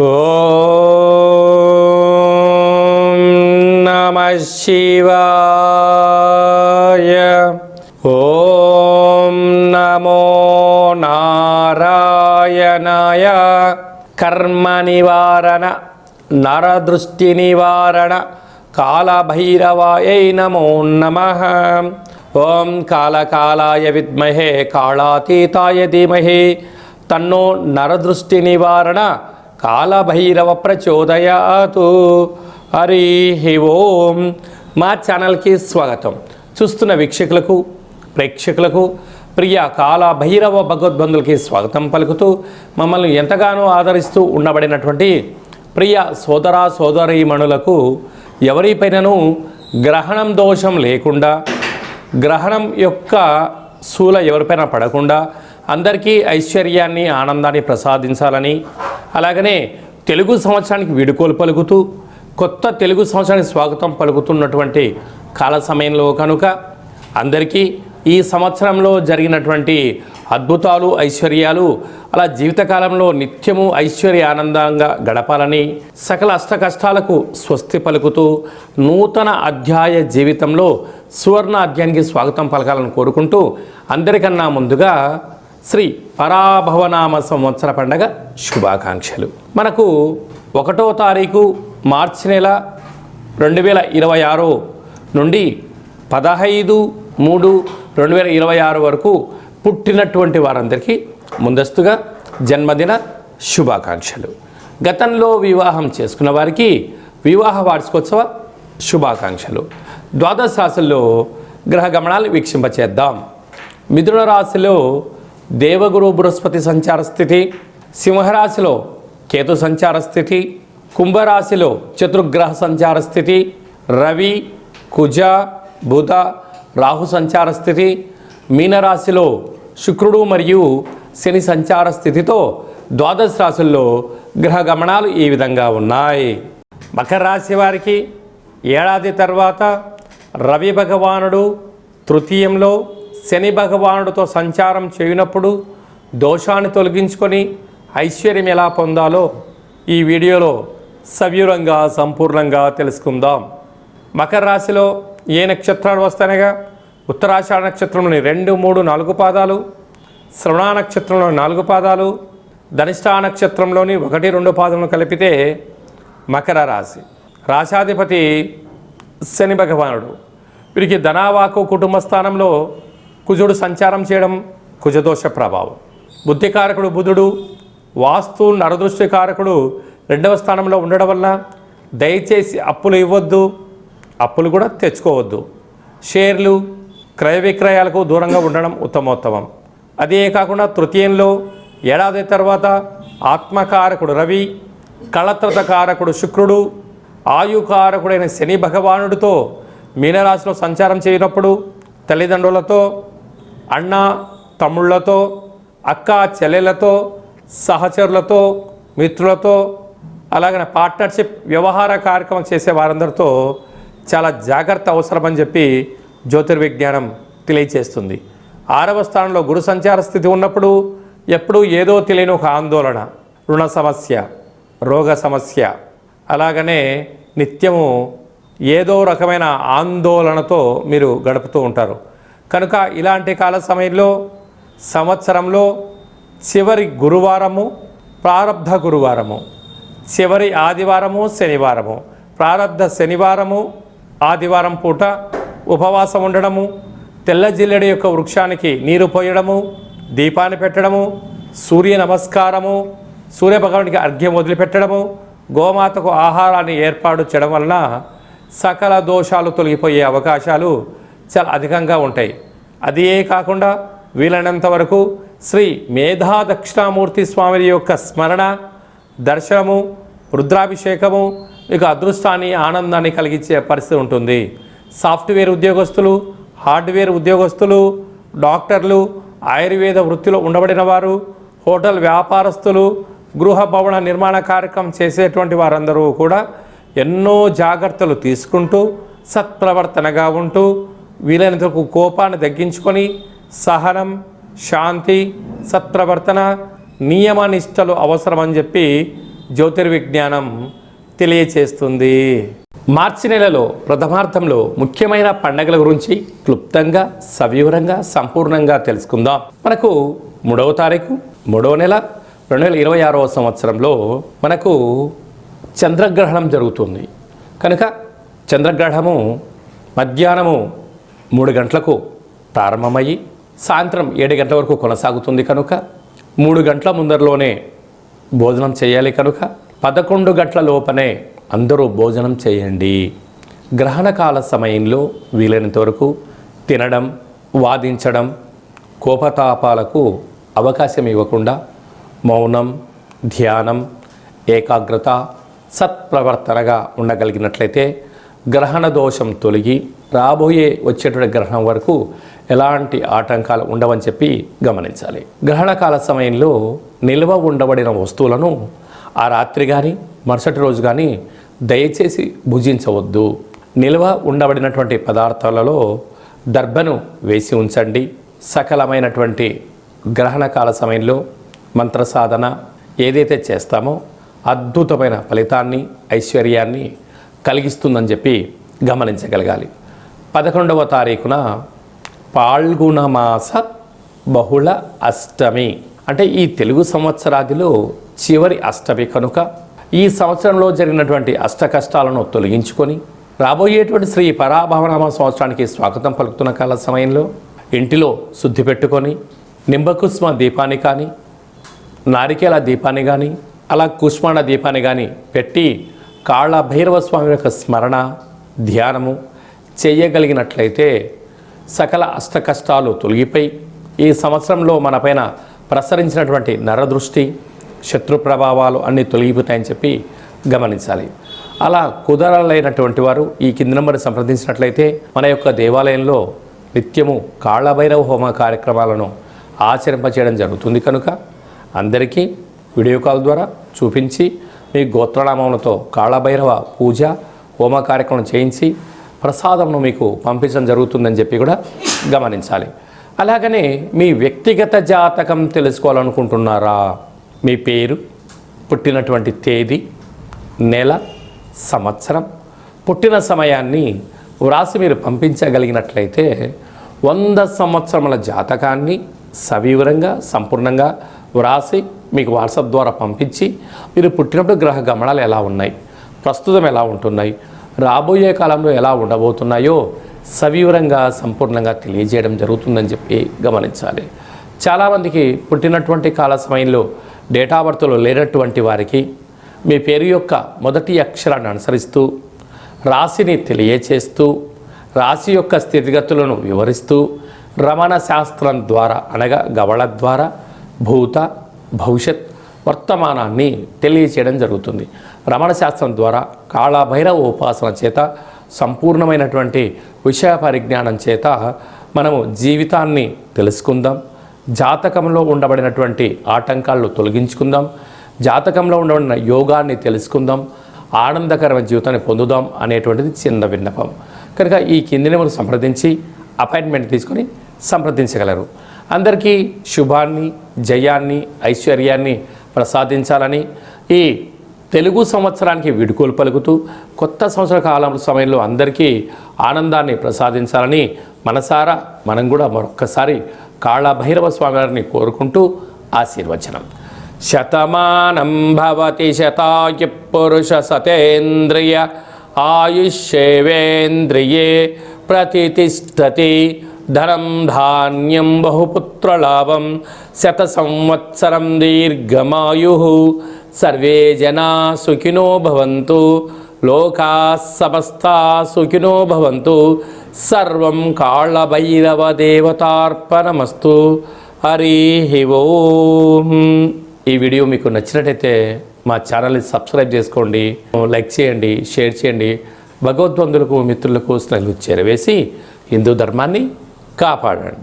ఓం నమః శివాయ. ఓం నమో నారాయణాయ. కర్మ నివారణ నరదృష్టి నివారణ కాళభైరవాయై నమో నమః. ఓం కాళకాళాయ విద్మహే కాళాతీతాయ ధీమహి తన్నో నరదృష్టి నివారణ కాళభైరవ ప్రచోదయాతు. హరి ఓం. మా ఛానల్కి స్వాగతం. చూస్తున్న వీక్షకులకు ప్రేక్షకులకు ప్రియ కాళభైరవ భగవద్బంధులకి స్వాగతం పలుకుతూ మమ్మల్ని ఎంతగానో ఆదరిస్తూ ఉండబడినటువంటి ప్రియ సోదర సోదరీమణులకు ఎవరిపైనను గ్రహణం దోషం లేకుండా, గ్రహణం యొక్క శూల ఎవరిపైన పడకుండా అందరికీ ఐశ్వర్యాన్ని ఆనందాన్ని ప్రసాదించాలని, అలాగనే తెలుగు సంవత్సరానికి వీడుకోలు పలుకుతూ కొత్త తెలుగు సంవత్సరానికి స్వాగతం పలుకుతున్నటువంటి కాల సమయంలో కనుక అందరికీ ఈ సంవత్సరంలో జరిగినటువంటి అద్భుతాలు ఐశ్వర్యాలు అలా జీవితకాలంలో నిత్యము ఐశ్వర్య ఆనందంగా గడపాలని, సకల అష్ట కష్టాలకు స్వస్తి పలుకుతూ నూతన అధ్యాయ జీవితంలో సువర్ణ అధ్యాయానికి స్వాగతం పలకాలని కోరుకుంటూ అందరికన్నా ముందుగా శ్రీ పరాభవనామ సంవత్సర పండగ శుభాకాంక్షలు. మనకు 1వ తారీఖు మార్చి నెల 2026 నుండి 15/3/2026 వరకు పుట్టినటువంటి వారందరికీ ముందస్తుగా జన్మదిన శుభాకాంక్షలు. గతంలో వివాహం చేసుకున్న వారికి వివాహ వార్షికోత్సవ శుభాకాంక్షలు. ద్వాదశ రాశుల్లో గ్రహ గమనాలు వీక్షింపచేద్దాం. మిథున రాశిలో దేవగురు బృహస్పతి సంచార స్థితి, సింహరాశిలో కేతు సంచార స్థితి, కుంభరాశిలో చతుర్గ్రహ సంచార స్థితి, రవి కుజ బుధ రాహు సంచార స్థితి, మీనరాశిలో శుక్రుడు మరియు శని సంచార స్థితితో ద్వాదశ రాశుల్లో గ్రహ గమనాలు ఈ విధంగా ఉన్నాయి. మకర రాశి వారికి ఏడాది తర్వాత రవి భగవానుడు తృతీయంలో శని భగవానుడితో సంచారం చేయనప్పుడు దోషాన్ని తొలగించుకొని ఐశ్వర్యం ఎలా పొందాలో ఈ వీడియోలో సవివరంగా సంపూర్ణంగా తెలుసుకుందాం. మకర రాశిలో ఏ నక్షత్రాలు వస్తాయనగా ఉత్తరాషాఢ నక్షత్రంలోని 2, 3, 4 పాదాలు, శ్రవణ నక్షత్రంలోని 4 పాదాలు, ధనిష్ఠా నక్షత్రంలోని 1, 2 పాదాలను కలిపితే మకర రాశి. రాశాధిపతి శని భగవానుడు. వీరికి ధనావాకు కుటుంబ స్థానంలో కుజుడు సంచారం చేయడం కుజదోష ప్రభావం. బుద్ధికారకుడు బుధుడు, వాస్తు నరదృష్టి కారకుడు 2వ స్థానంలో ఉండడం వల్ల దయచేసి అప్పులు ఇవ్వద్దు, అప్పులు కూడా తెచ్చుకోవద్దు. షేర్లు క్రయ విక్రయాలకు దూరంగా ఉండడం ఉత్తమోత్తమం. అదే కాకుండా తృతీయంలో ఏడాది తర్వాత ఆత్మకారకుడు రవి, కళత్రత కారకుడు శుక్రుడు, ఆయుకారకుడైన శని భగవానుడితో మీనరాశిలో సంచారం చేయనప్పుడు తల్లిదండ్రులతో, అన్న తమ్ముళ్లతో, అక్క చెల్లెలతో, సహచరులతో, మిత్రులతో, అలాగే పార్ట్నర్షిప్ వ్యవహార కార్యక్రమం చేసే వారందరితో చాలా జాగ్రత్త అవసరమని చెప్పి జ్యోతిర్విజ్ఞానం తెలియచేస్తుంది. 6వ స్థానంలో గురు సంచార స్థితి ఉన్నప్పుడు ఎప్పుడూ ఏదో తెలియని ఒక ఆందోళన, రుణ సమస్య, రోగ సమస్య, అలాగనే నిత్యము ఏదో రకమైన ఆందోళనతో మీరు గడుపుతూ ఉంటారు. కనుక ఇలాంటి కాల సమయంలో సంవత్సరంలో చివరి గురువారము ప్రారబ్ధ గురువారము, చివరి ఆదివారము శనివారము, ప్రారబ్ధ శనివారము ఆదివారం పూట ఉపవాసం ఉండడము, తెల్ల జిల్లెడి యొక్క వృక్షానికి నీరు పోయడము, దీపాన్ని పెట్టడము, సూర్య నమస్కారము, సూర్యభగవానికి అర్ఘ్యం వదిలిపెట్టడము, గోమాతకు ఆహారాన్ని ఏర్పాటు చేయడం వలన సకల దోషాలు తొలగిపోయే అవకాశాలు చాలా అధికంగా ఉంటాయి. అదే కాకుండా వీలైనంత వరకు శ్రీ మేధా దక్షిణామూర్తి స్వామి యొక్క స్మరణ, దర్శనము, రుద్రాభిషేకము మీకు అదృష్టాన్ని ఆనందాన్ని కలిగించే పరిస్థితి ఉంటుంది. సాఫ్ట్వేర్ ఉద్యోగస్తులు, హార్డ్వేర్ ఉద్యోగస్తులు, డాక్టర్లు, ఆయుర్వేద వృత్తిలో ఉండబడిన వారు, హోటల్ వ్యాపారస్తులు, గృహ భవన నిర్మాణ కార్యక్రమం చేసేటువంటి వారందరూ కూడా ఎన్నో జాగ్రత్తలు తీసుకుంటూ సత్ప్రవర్తనగా ఉంటూ వీలైనంతకు కోపాన్ని తగ్గించుకొని సహనం, శాంతి, సత్ప్రవర్తన, నియమనిష్టలు అవసరమని చెప్పి జ్యోతిర్విజ్ఞానం తెలియచేస్తుంది. మార్చి నెలలో ప్రథమార్థంలో ముఖ్యమైన పండగల గురించి క్లుప్తంగా సవివరంగా సంపూర్ణంగా తెలుసుకుందాం. మనకు 3వ తారీఖు 3వ నెల 2026వ సంవత్సరంలో మనకు చంద్రగ్రహణం జరుగుతుంది. కనుక చంద్రగ్రహణము మధ్యాహ్నము 3 గంటలకు ప్రారంభమయ్యి సాయంత్రం 7 గంటల వరకు కొనసాగుతుంది. కనుక 3 గంటల ముందరలోనే భోజనం చేయాలి. కనుక 11 గంటల లోపనే అందరూ భోజనం చేయండి. గ్రహణకాల సమయంలో వీలైనంత వరకు తినడం, వాదించడం, కోపతాపాలకు అవకాశం ఇవ్వకుండా మౌనం, ధ్యానం, ఏకాగ్రత, సత్ప్రవర్తనగా ఉండగలిగినట్లయితే గ్రహణ దోషం తొలగి రాబోయే వచ్చేటువంటి గ్రహణం వరకు ఎలాంటి ఆటంకాలు ఉండవని చెప్పి గమనించాలి. గ్రహణకాల సమయంలో నిల్వ ఉండబడిన వస్తువులను ఆ రాత్రి కానీ మరుసటి రోజు కానీ దయచేసి భుజించవద్దు. నిల్వ ఉండబడినటువంటి పదార్థాలలో దర్భను వేసి ఉంచండి. సకలమైనటువంటి గ్రహణకాల సమయంలో మంత్ర సాధన ఏదైతే చేస్తామో అద్భుతమైన ఫలితాన్ని, ఐశ్వర్యాన్ని కలిగిస్తుందని చెప్పి గమనించగలగాలి. 11వ తారీఖున పాల్గొన మాస బహుళ అష్టమి అంటే ఈ తెలుగు సంవత్సరాదిలో చివరి అష్టమి కనుక ఈ సంవత్సరంలో జరిగినటువంటి అష్ట కష్టాలను తొలగించుకొని రాబోయేటువంటి శ్రీ పరాభవనామ సంవత్సరానికి స్వాగతం పలుకుతున్న కాల సమయంలో ఇంటిలో శుద్ధి పెట్టుకొని నింబకుస్మ దీపాన్ని కానీ, నారికేల దీపాన్ని కానీ, అలా కుష్మాండ దీపాన్ని కానీ పెట్టి కాళ భైరవ స్వామి యొక్క స్మరణ, ధ్యానము చేయగలిగినట్లయితే సకల అష్ట కష్టాలు తొలగిపోయి ఈ సంవత్సరంలో మనపైన ప్రసరించినటువంటి నరదృష్టి, శత్రు ప్రభావాలు అన్నీ తొలగిపోతాయని చెప్పి గమనించాలి. అలా కుదరలేనటువంటి వారు ఈ కింది నెంబర్ సంప్రదించినట్లయితే మన యొక్క దేవాలయంలో నిత్యము కాళభైరవ హోమ కార్యక్రమాలను ఆచరింపచేయడం జరుగుతుంది. కనుక అందరికీ వీడియో కాల్ ద్వారా చూపించి మీ గోత్రనామములతో కాళభైరవ పూజ హోమ కార్యక్రమం చేయించి ప్రసాదంను మీకు పంపించడం జరుగుతుందని చెప్పి కూడా గమనించాలి. అలాగనే మీ వ్యక్తిగత జాతకం తెలుసుకోవాలనుకుంటున్నారా? మీ పేరు, పుట్టినటువంటి తేదీ, నెల, సంవత్సరం, పుట్టిన సమయాన్ని వ్రాసి మీరు పంపించగలిగినట్లయితే 100 సంవత్సరముల జాతకాన్ని సవివరంగా సంపూర్ణంగా వ్రాసి మీకు వాట్సాప్ ద్వారా పంపించి మీరు పుట్టినప్పుడు గ్రహ గమనాలు ఎలా ఉన్నాయి, ప్రస్తుతం ఎలా ఉంటున్నాయి, రాబోయే కాలంలో ఎలా ఉండబోతున్నాయో సవివరంగా సంపూర్ణంగా తెలియజేయడం జరుగుతుందని చెప్పి గమనించాలి. చాలామందికి పుట్టినటువంటి కాల సమయంలో డేటా బర్త్లో లేనటువంటి వారికి మీ పేరు యొక్క మొదటి అక్షరాన్ని అనుసరిస్తూ రాశిని తెలియచేస్తూ రాశి యొక్క స్థితిగతులను వివరిస్తూ రమణ శాస్త్రం ద్వారా అనగా గవళ ద్వారా భూత భవిష్యత్ వర్తమానాన్ని తెలియచేయడం జరుగుతుంది. రమణ శాస్త్రం ద్వారా కాళభైరవ ఉపాసన చేత సంపూర్ణమైనటువంటి విషయ పరిజ్ఞానం చేత మనము జీవితాన్ని తెలుసుకుందాం. జాతకంలో ఉండబడినటువంటి ఆటంకాలను తొలగించుకుందాం. జాతకంలో ఉండబడిన యోగాన్ని తెలుసుకుందాం. ఆనందకరమైన జీవితాన్ని పొందుదాం అనేటువంటిది చిన్న విన్నపం. కనుక ఈ కింది నెంబర్ సంప్రదించి అపాయింట్మెంట్ తీసుకొని సంప్రదించగలరు. అందరికీ శుభాన్ని, జయాన్ని, ఐశ్వర్యాన్ని ప్రసాదించాలని ఈ తెలుగు సంవత్సరానికి వీడ్కోలు పలుకుతూ కొత్త సంవత్సర కాలం సమయంలో అందరికీ ఆనందాన్ని ప్రసాదించాలని మనసారా మనం కూడా మరొక్కసారి కాళభైరవ స్వామి వారిని కోరుకుంటూ ఆశీర్వచనం. శతమానం భవతి శతాయు పురుష సతేంద్రియ ఆయుష్యేవేంద్రియే ప్రతిష్టతి ధనం ధాన్యం బహుపుత్రలాభం శత సంవత్సరం దీర్ఘమాయు సర్వే జనా సుఖినో భవంతు లోకా సమస్తా సుఖినో భవంతు సర్వం కాళభైరవ దేవతార్పణమస్తు. హరి ఓం. ఈ వీడియో మీకు నచ్చినట్టయితే మా ఛానల్ని సబ్స్క్రైబ్ చేసుకోండి, లైక్ చేయండి, షేర్ చేయండి. భగవద్బంధులకు, మిత్రులకు స్నేహితులకు చేరవేసి హిందూ ధర్మాన్ని కాపాడండి.